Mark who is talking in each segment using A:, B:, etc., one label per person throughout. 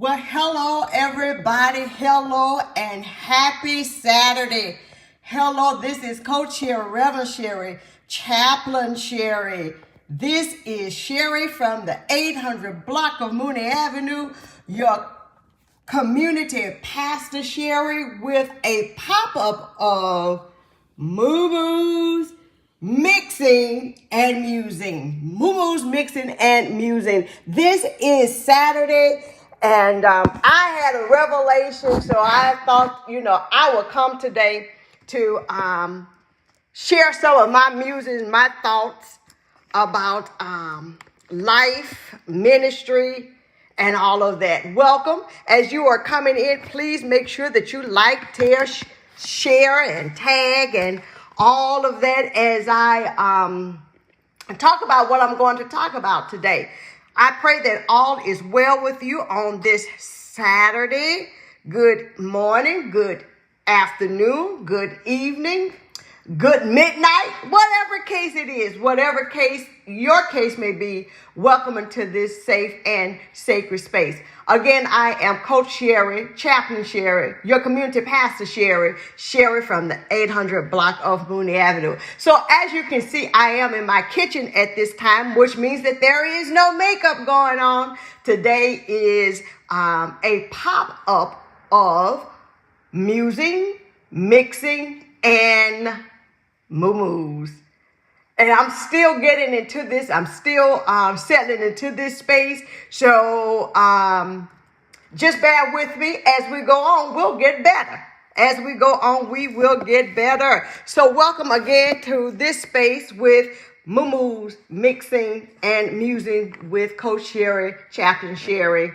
A: Well, hello, everybody. Hello, and happy Saturday. Hello, this is Coach Sherry, Reverend Sherry, Chaplain Sherry. This is Sherry from the 800 block of Mooney Avenue, your community pastor Sherry, with a pop-up of Moo Moss mixing and musing. Moo Moss mixing and musing. This is Saturday. And I had a revelation, so I thought, I would come today to share some of my musings, my thoughts about life, ministry, and all of that. Welcome. As you are coming in, please make sure that you like, share, and tag, and all of that as I talk about what I'm going to talk about today. I pray that all is well with you on this Saturday. Good morning, good afternoon, good evening, good midnight, whatever case it is, whatever case your case may be, welcome into this safe and sacred space. Again, I am Coach Sherry, Chaplain Sherry, your community pastor Sherry from the 800 block of Mooney Avenue. So as you can see, I am in my kitchen at this time, which means that there is no makeup going on. Today is a pop-up of musing, mixing, and Moo Moss. And I'm still getting into this. I'm still settling into this space. So just bear with me. As we go on, we'll get better. As we go on, we will get better. So welcome again to this space with Moo Moss mixing and musing with Coach Sherry, Chaplain Sherry,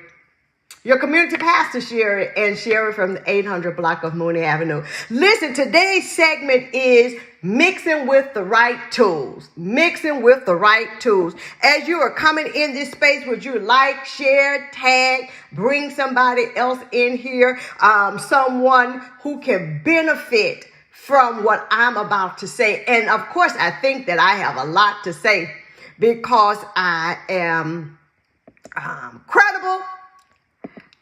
A: your community pastor Sherry, and Sherry from the 800 block of Mooney Avenue. Listen, today's segment is mixing with the right tools. Mixing with the right tools. As you are coming in this space, would you like, share, tag, bring somebody else in here, someone who can benefit from what I'm about to say. And of course, I think that I have a lot to say because I am credible.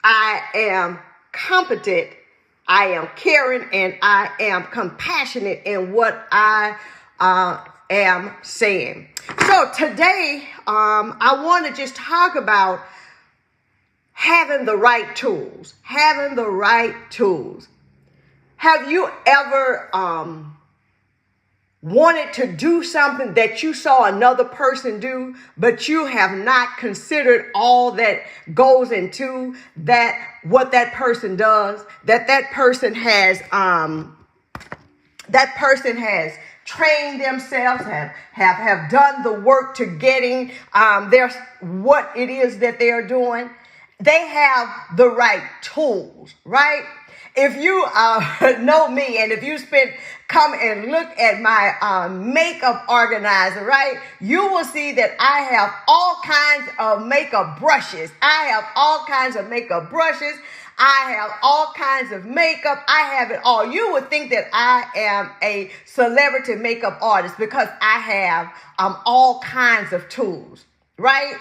A: I am competent, I am caring, and I am compassionate in what I am saying. So today, I want to just talk about having the right tools. Having the right tools. Have you ever wanted to do something that you saw another person do, but you have not considered all that goes into that, what that person does, that person has trained themselves, have done the work to getting their what it is that they are doing. They have the right tools, right? If you know me, and if you come and look at my makeup organizer, right, you will see that I have all kinds of makeup brushes. I have all kinds of makeup brushes. I have all kinds of makeup. I have it all. You would think that I am a celebrity makeup artist because I have all kinds of tools, right?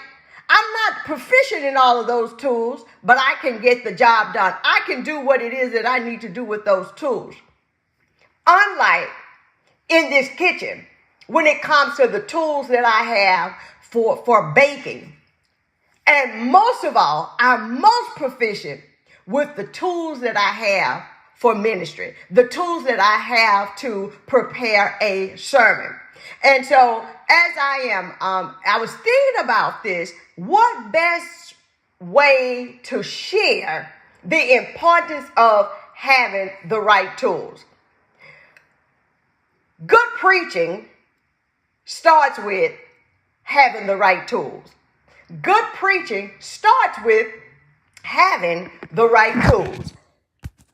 A: I'm not proficient in all of those tools, but I can get the job done. I can do what it is that I need to do with those tools. Unlike in this kitchen, when it comes to the tools that I have for baking. And most of all, I'm most proficient with the tools that I have for ministry, the tools that I have to prepare a sermon. And so as I was thinking about this, what best way to share the importance of having the right tools? Good preaching starts with having the right tools. Good preaching starts with having the right tools.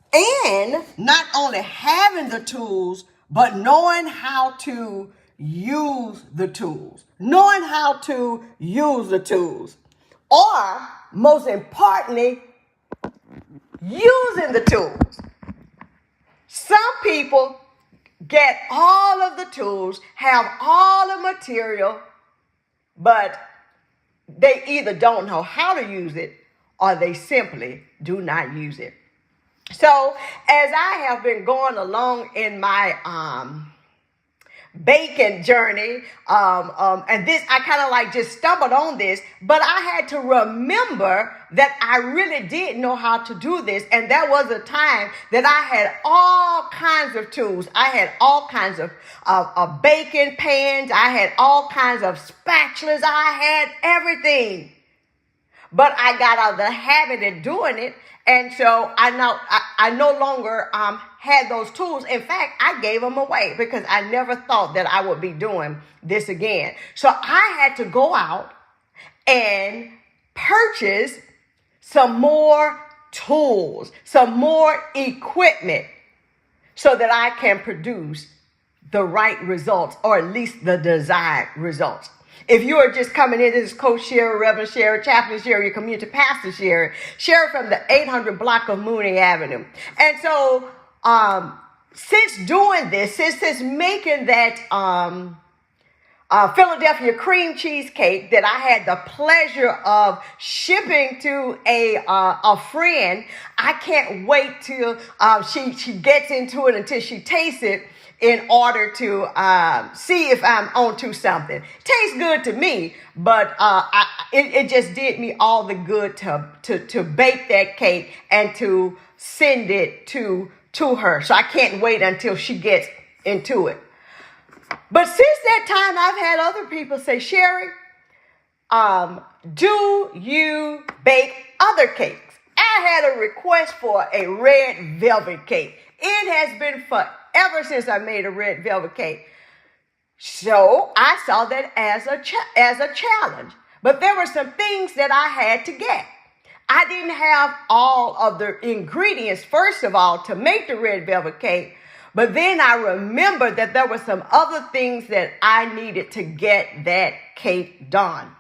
A: And not only having the tools, but knowing how to use the tools. Knowing how to use the tools. Or, most importantly, using the tools. Some people get all of the tools, have all the material, but they either don't know how to use it or they simply do not use it. So as I have been going along in my baking journey, and this, I kind of like just stumbled on this, but I had to remember that I really did know how to do this. And there was a time that I had all kinds of tools. I had all kinds of baking pans. I had all kinds of spatulas. I had everything. But I got out of the habit of doing it. And so I no longer had those tools. In fact, I gave them away because I never thought that I would be doing this again. So I had to go out and purchase some more tools, some more equipment so that I can produce the right results, or at least the desired results. If you are just coming in, this is Coach Sherry, Reverend Sherry, Chaplain Sherry, your community pastor Sherry from the 800 block of Mooney Avenue. And so since doing this, since making that Philadelphia cream cheesecake that I had the pleasure of shipping to a friend, I can't wait till she gets into it, until she tastes it, in order to see if I'm onto something. Tastes good to me, but it just did me all the good to bake that cake and to send it to her. So I can't wait until she gets into it. But since that time, I've had other people say, Sherry, do you bake other cakes? I had a request for a red velvet cake. It has been forever since I made a red velvet cake. So I saw that as a challenge. But there were some things that I had to get. I didn't have all of the ingredients, first of all, to make the red velvet cake. But then I remembered that there were some other things that I needed to get that cake done.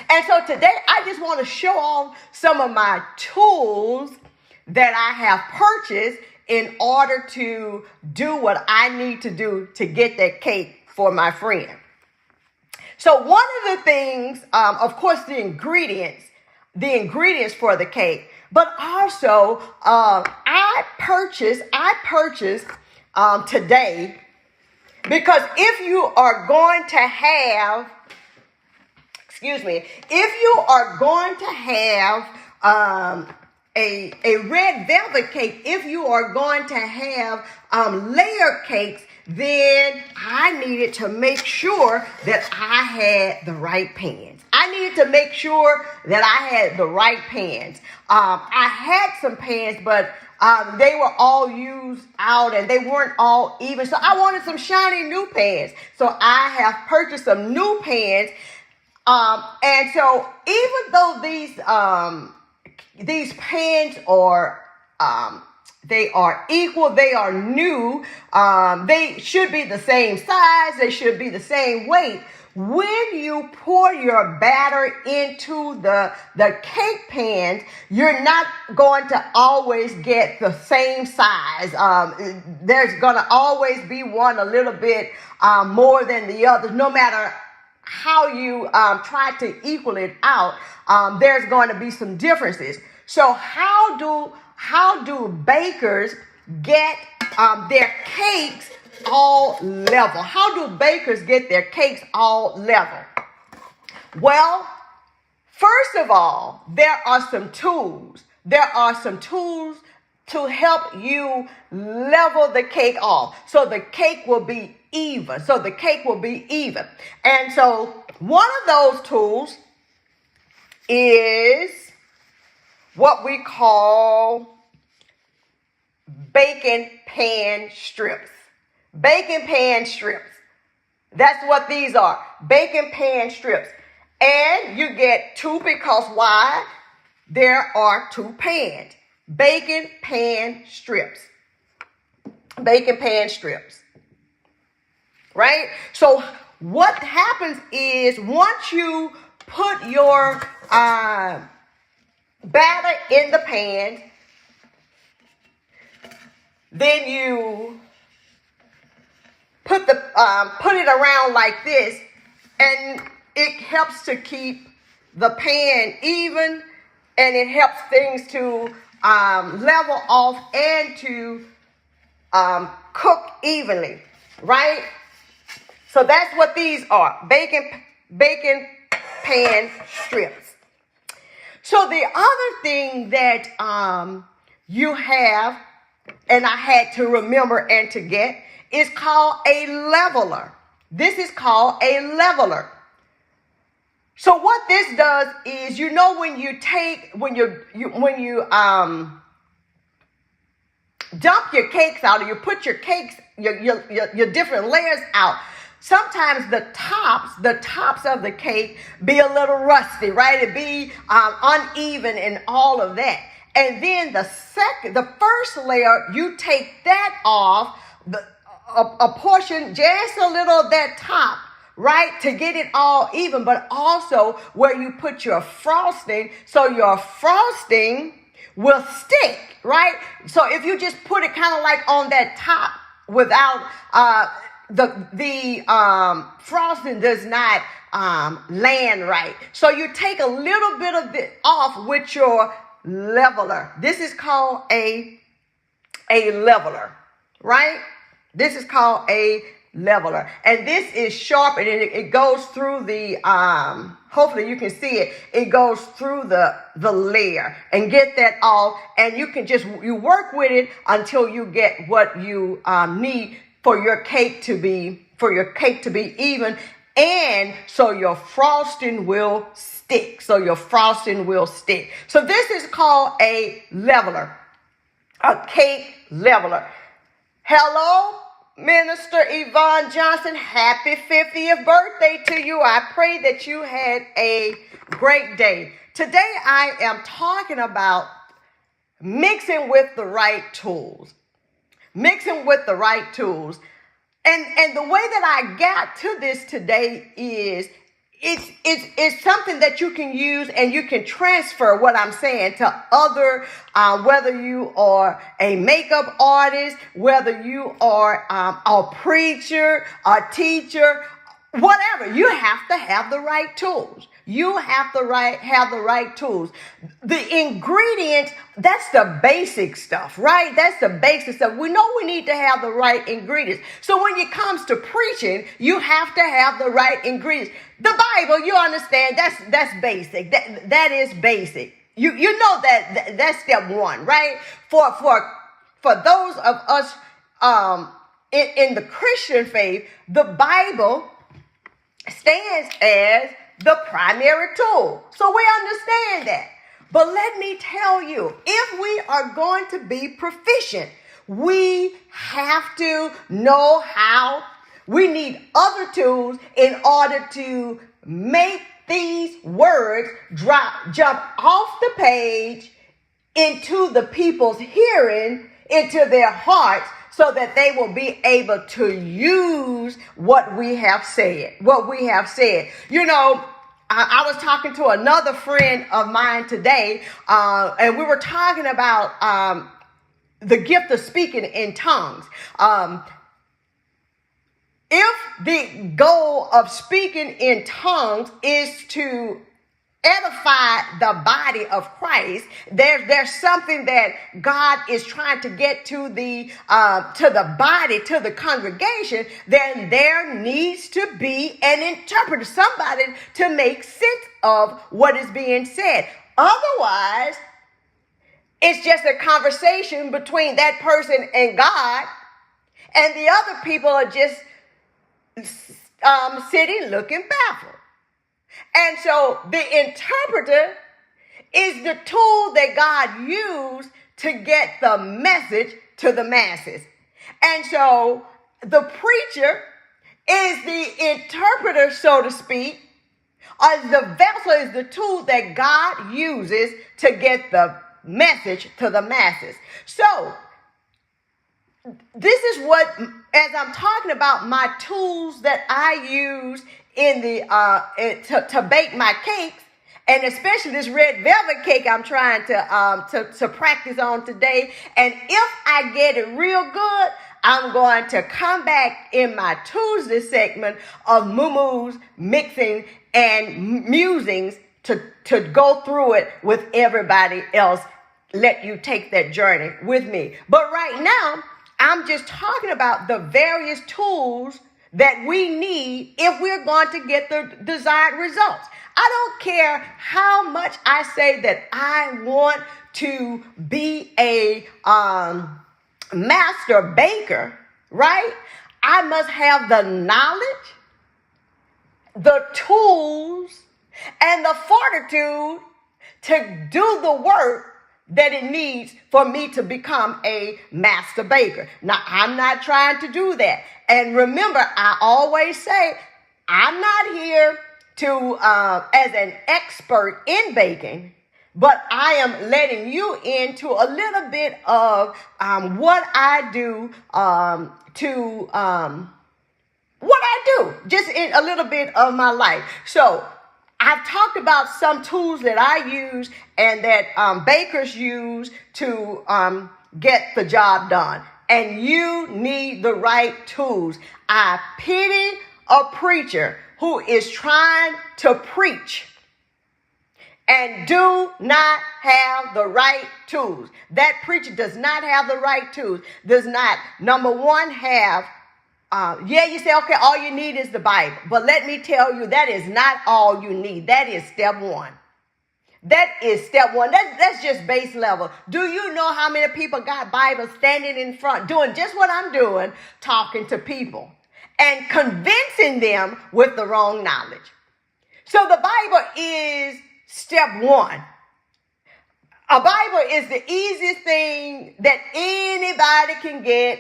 A: And so today, I just want to show off some of my tools that I have purchased in order to do what I need to do to get that cake for my friend. So one of the things, of course, the ingredients for the cake, but also I purchased today, because if you are going to have a red velvet cake, if you are going to have layer cakes, then I needed to make sure that I had the right pans. I needed to make sure that I had the right pans. I had some pans, but they were all used out and they weren't all even. So I wanted some shiny new pans. So I have purchased some new pans. And so even though these pans are they are equal, they are new, they should be the same size, they should be the same weight. When you pour your batter into the cake pans, you're not going to always get the same size. There's going to always be one a little bit more than the other. No matter how you try to equal it out, there's going to be some differences. So how do bakers get their cakes all level? How do bakers get their cakes all level? Well, first of all, there are some tools. There are some tools to help you level the cake off, so the cake will be even. And so one of those tools is what we call baking pan strips. Baking pan strips. That's what these are. Baking pan strips. And you get two, because why? There are two pans. Baking pan strips. Baking pan strips. Right? So what happens is, once you put your batter in the pan, then you put it around like this, and it helps to keep the pan even and it helps things to level off and to cook evenly, right? So that's what these are, bacon pan strips. So the other thing that you have, and I had to remember and to get, is called a leveler. This is called a leveler. So what this does is, you know, when you dump your cakes out, or you put your cakes, your different layers out, sometimes the tops of the cake be a little rusty, right? It be uneven and all of that. And then the first layer, you take that off, a portion, just a little of that top, right, to get it all even, but also where you put your frosting, so your frosting will stick, right? So if you just put it kind of like on that top without the frosting does not land right. So you take a little bit of it off with your leveler. This is called a leveler, right? This is called a leveler. And this is sharp, and it goes through the, hopefully you can see it. It goes through the layer and get that off. And you can you work with it until you get what you need for your cake to be even. And so your frosting will stick. So this is called a leveler, a cake leveler. Hello, Minister Yvonne Johnson. Happy 50th birthday to you. I pray that you had a great day. Today I am talking about mixing with the right tools. Mixing with the right tools. And the way that I got to this today is it's something that you can use, and you can transfer what I'm saying to other, whether you are a makeup artist, whether you are a preacher, a teacher, whatever. You have to have the right tools. You have to have the right tools. The ingredients, that's the basic stuff, right? That's the basic stuff. We know we need to have the right ingredients. So when it comes to preaching, you have to have the right ingredients. The Bible, you understand, that's basic. That is basic. You know that's step one, right? For those of us in the Christian faith, the Bible stands as the primary tool. So we understand that. But let me tell you, if we are going to be proficient, we have to know how. We need other tools in order to make these words jump off the page into the people's hearing, into their hearts, so that they will be able to use what we have said. You know, I was talking to another friend of mine today, and we were talking about the gift of speaking in tongues. If the goal of speaking in tongues is to edify the body of Christ, there's something that God is trying to get to the body, to the congregation, then there needs to be an interpreter, somebody to make sense of what is being said. Otherwise, it's just a conversation between that person and God, and the other people are just sitting looking baffled. And so the interpreter is the tool that God used to get the message to the masses. And so the preacher is the interpreter, so to speak, or the vessel is the tool that God uses to get the message to the masses. So this is what, as I'm talking about my tools that I use in the to bake my cakes, and especially this red velvet cake I'm trying to practice on today. And if I get it real good, I'm going to come back in my Tuesday segment of Moo Moss, Mixing, and Musings to go through it with everybody else. Let you take that journey with me. But right now, I'm just talking about the various tools that we need if we're going to get the desired results. I don't care how much I say that I want to be a master baker, right? I must have the knowledge, the tools, and the fortitude to do the work that it needs for me to become a master baker. Now, I'm not trying to do that. And remember, I always say, I'm not here to as an expert in baking, but I am letting you into a little bit of what I do what I do, just in a little bit of my life. So I've talked about some tools that I use and that bakers use to get the job done. And you need the right tools. I pity a preacher who is trying to preach and do not have the right tools. That preacher does not have the right tools. Does not, number one, have you say, okay, all you need is the Bible. But let me tell you, that is not all you need. That is step one. That is step one. That's just base level. Do you know how many people got Bibles standing in front, doing just what I'm doing, talking to people and convincing them with the wrong knowledge? So the Bible is step one. A Bible is the easiest thing that anybody can get.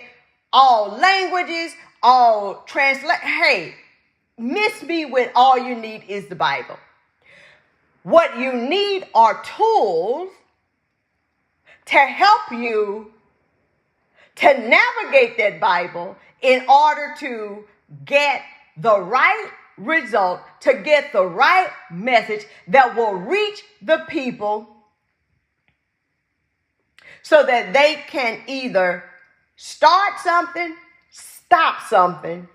A: All languages, all translate. Hey, miss me with all you need is the Bible. What you need are tools to help you to navigate that Bible in order to get the right result, to get the right message that will reach the people so that they can either start something, stop something,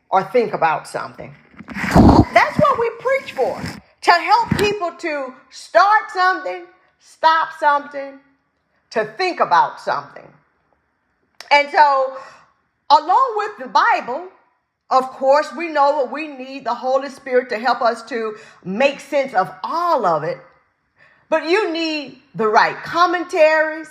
A: or think about something. That's what we preach for. To help people to start something, stop something, to think about something. And so, along with the Bible, of course, we know that we need the Holy Spirit to help us to make sense of all of it. But you need the right commentaries.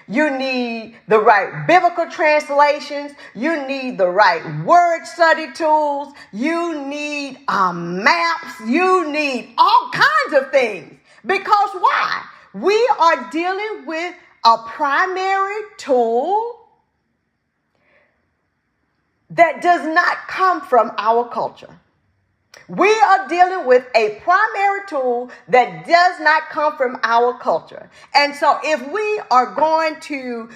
A: You need the right biblical translations. You need the right word study tools. You need maps. You need all kinds of things. Because why? We are dealing with a primary tool that does not come from our culture. We are dealing with a primary tool that does not come from our culture. And so if we are going to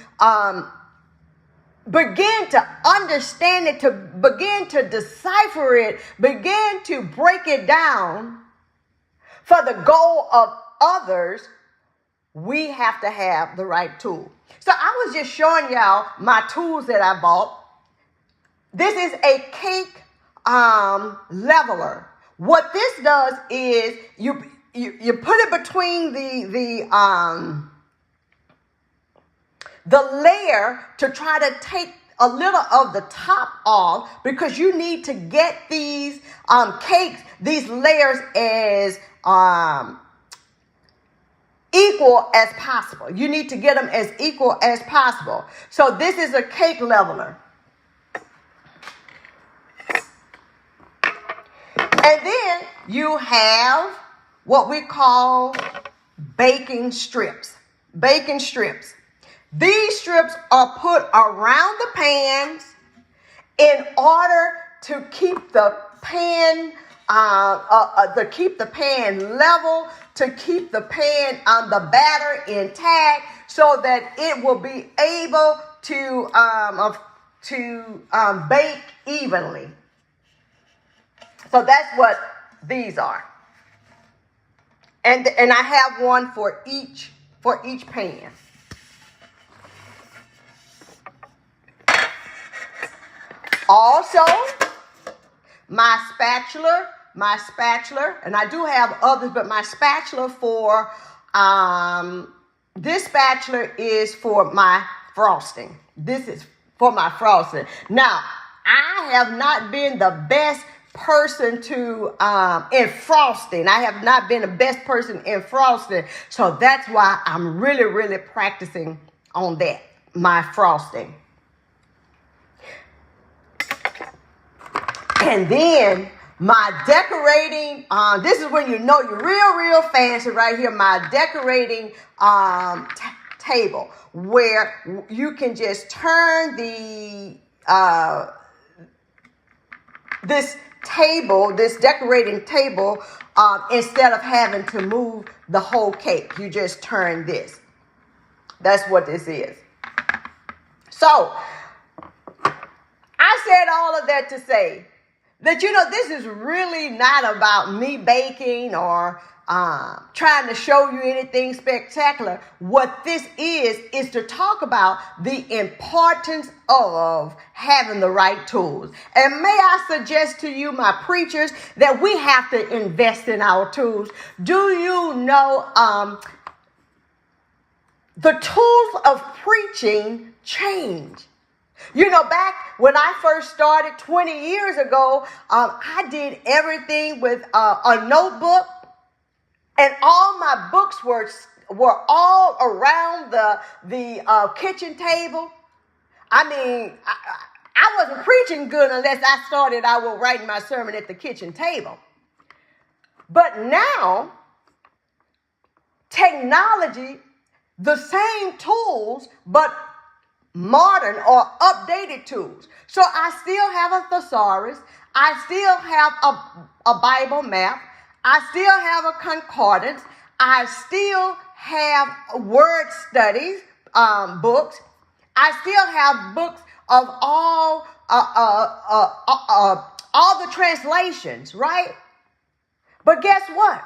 A: begin to understand it, to begin to decipher it, begin to break it down for the goal of others, we have to have the right tool. So I was just showing y'all my tools that I bought. This is a cake leveler. What this does is you put it between the layer to try to take a little of the top off, because you need to get these cakes, these layers as equal as possible. You need to get them as equal as possible. So this is a cake leveler. And then you have what we call baking strips. Baking strips. These strips are put around the pans in order to keep the pan level, to keep the pan the batter intact, so that it will be able to bake evenly. So that's what these are. And I have one for each pan. Also, my spatula my spatula, and I do have others, but my spatula for, this spatula is for my frosting. This is for my frosting. Now, I have not been the best person to in frosting. I have not been the best person in frosting. So that's why I'm really practicing on that, my frosting. And then my decorating, this is when you know you're real fancy right here. My decorating table, where you can just turn the this decorating table, instead of having to move the whole cake. You just turn this. That's what this is. So I said all of that to say that, this is really not about me baking or trying to show you anything spectacular. What this is to talk about the importance of having the right tools. And may I suggest to you, my preachers, that we have to invest in our tools. Do you know the tools of preaching change? Back when I first started 20 years ago, I did everything with a notebook, and all my books were all around the kitchen table. I mean, I wasn't preaching good unless I started out writing my sermon at the kitchen table. But now, technology, the same tools, but modern or updated tools. So I still have a thesaurus. I still have a Bible map. I still have a concordance. I still have word studies books. I still have books of all the translations, right? But guess what?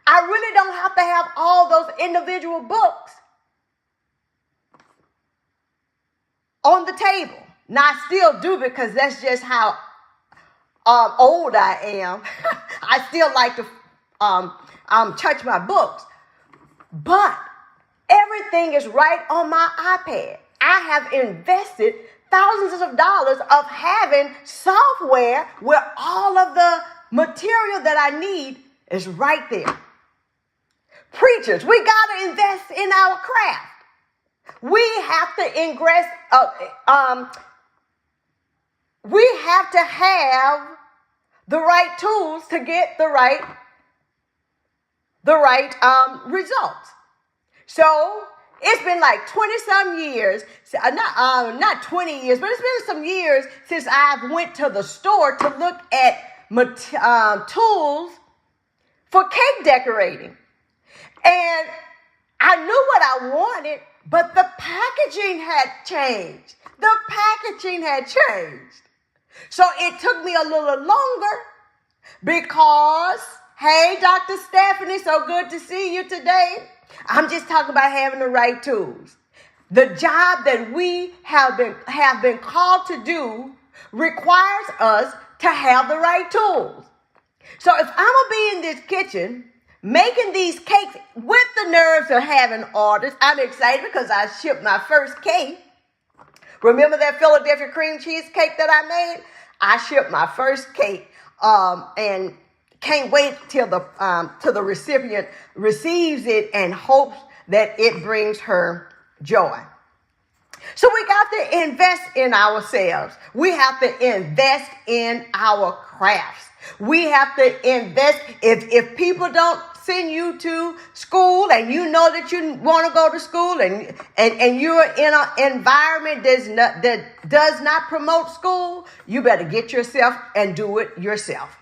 A: I really don't have to have all those individual books on the table. Now, I still do, because that's just how old I am. I still like to touch my books. But everything is right on my iPad. I have invested thousands of dollars of having software where all of the material that I need is right there. Preachers, we got to invest in our craft. We have to we have to have the right tools to get the right results. So it's been like 20-some years, not 20 years, but it's been some years since I've went to the store to look at tools for cake decorating. And I knew what I wanted, but the packaging had changed. The packaging had changed. So it took me a little longer because, hey, Dr. Stephanie, so good to see you today. I'm just talking about having the right tools. The job that we have been called to do requires us to have the right tools. So if I'm going to be in this kitchen making these cakes with the nerves of having orders, I'm excited because I shipped my first cake. Remember that Philadelphia cream cheese cake that I made? I shipped my first cake and can't wait till the recipient receives it and hopes that it brings her joy. So we got to invest in ourselves. We have to invest in our crafts. We have to invest. If people don't send you to school and you know that you want to go to school and you're in an environment that does not promote school, you better get yourself and do it yourself.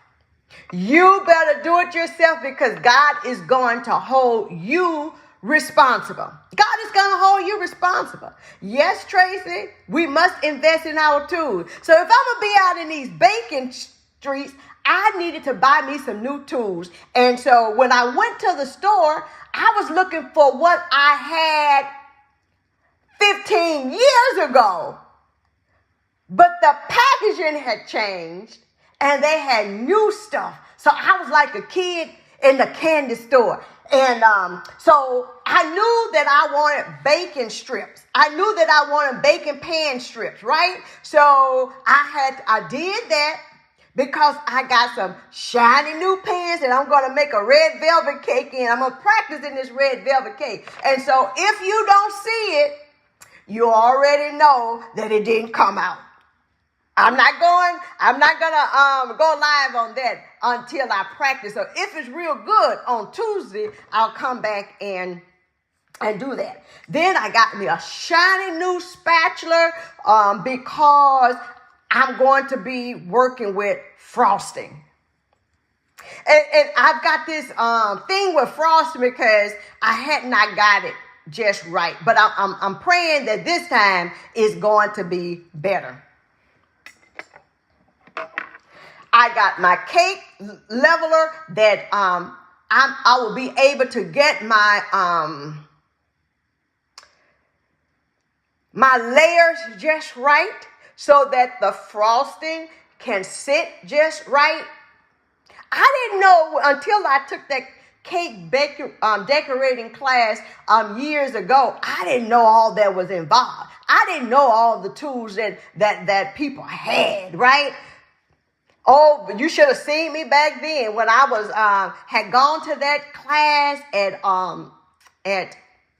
A: You better do it yourself, because God is going to hold you responsible. God is going to hold you responsible. Yes, Tracy, we must invest in our tools. So if I'm going to be out in these baking streets, I needed to buy me some new tools. And so when I went to the store, I was looking for what I had 15 years ago. But the packaging had changed and they had new stuff. So I was like a kid in the candy store. And so I knew that I wanted bacon strips. I knew that I wanted bacon pan strips, right? So I did that because I got some shiny new pans and I'm going to make a red velvet cake in. I'm going to practice in this red velvet cake. And so if you don't see it, you already know that it didn't come out. I'm not gonna go live on that until I practice. So if it's real good on Tuesday, I'll come back and do that. Then I got me a shiny new spatula because I'm going to be working with frosting. And I've got this thing with frosting because I had not got it just right. But I'm praying that this time is going to be better. I got my cake leveler that I will be able to get my my layers just right so that the frosting can sit just right. I didn't know until I took that cake decorating class years ago. I didn't know all that was involved. I didn't know all the tools that people had, right? Oh, but you should have seen me back then when I was had gone to that class at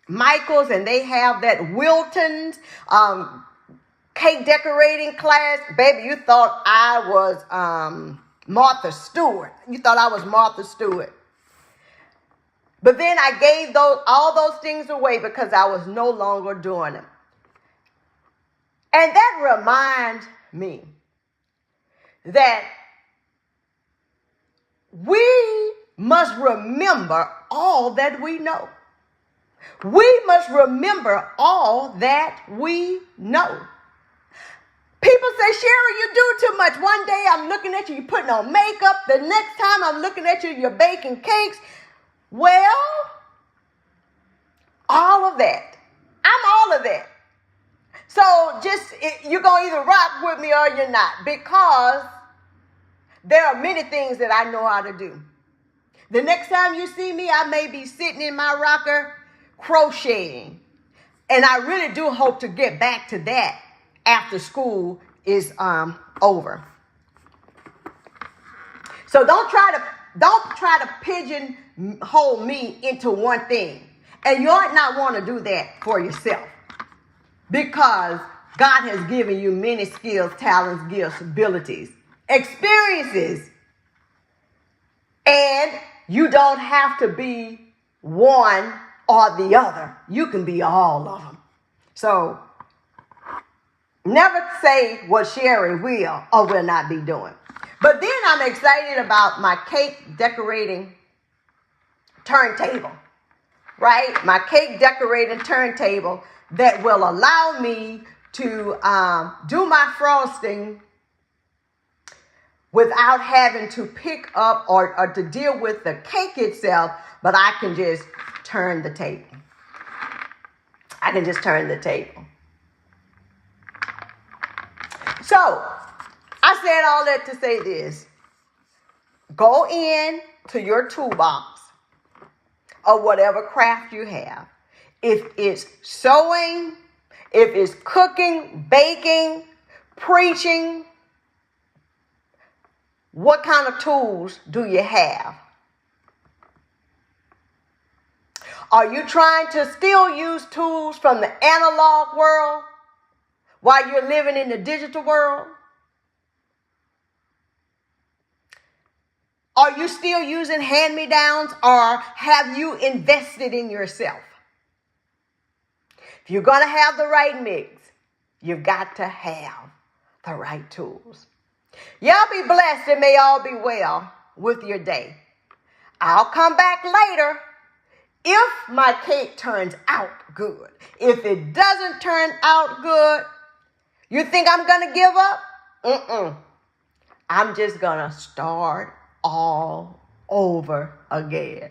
A: Michael's, and they have that Wilton's cake decorating class. Baby, you thought I was Martha Stewart. You thought I was Martha Stewart. But then I gave all those things away because I was no longer doing them. And that reminds me that we must remember all that we know. We must remember all that we know. People say, Sherry, you do too much. One day I'm looking at you, you're putting on makeup. The next time I'm looking at you, you're baking cakes. Well, all of that. I'm all of that. So you're going to either rock with me or you're not, because there are many things that I know how to do. The next time you see me, I may be sitting in my rocker crocheting. And I really do hope to get back to that after school is over. So don't try to pigeonhole me into one thing. And you ought not want to do that for yourself, because God has given you many skills, talents, gifts, abilities, experiences. And you don't have to be one or the other. You can be all of them. So never say what Sherry will or will not be doing. But then I'm excited about my cake decorating turntable, right? My cake decorating turntable that will allow me to do my frosting without having to pick up or to deal with the cake itself, but I can just turn the table. I can just turn the table. So, I said all that to say this. Go in to your toolbox or whatever craft you have. If it's sewing, if it's cooking, baking, preaching, what kind of tools do you have? Are you trying to still use tools from the analog world while you're living in the digital world? Are you still using hand-me-downs, or have you invested in yourself? If you're going to have the right mix, you've got to have the right tools. Y'all be blessed and may all be well with your day. I'll come back later if my cake turns out good. If it doesn't turn out good, you think I'm going to give up? I'm just going to start all over again.